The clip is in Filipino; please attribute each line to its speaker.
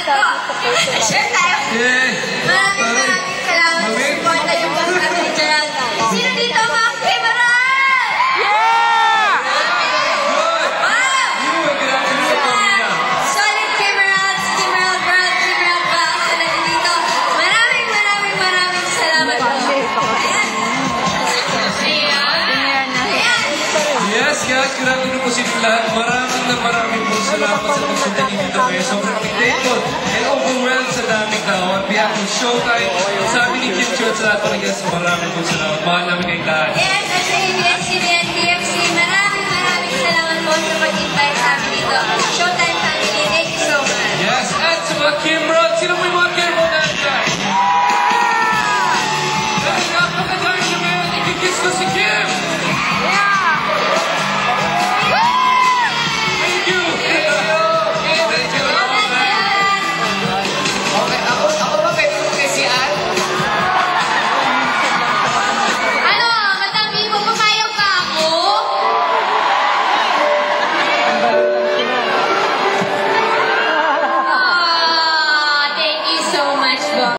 Speaker 1: Share tayo. Maraming salamat sa support na yung pagkakas Gerald. Sino dito mga camera? Yeah! Solid Camerals, Cameral Brad, Cameral Box na nandito. Maraming salamat po.
Speaker 2: Yes, guys, grabe na po sila lahat. Maraming po salamat sa pagsunod dito kayo. Sobrang thankful and overwhelmed sa daming tao. On behalf of Showtime, sabi ni Kim Chiu at sa lahat po ng guests, maraming po salamat. Mahal namin kayong lahat.
Speaker 1: Yes,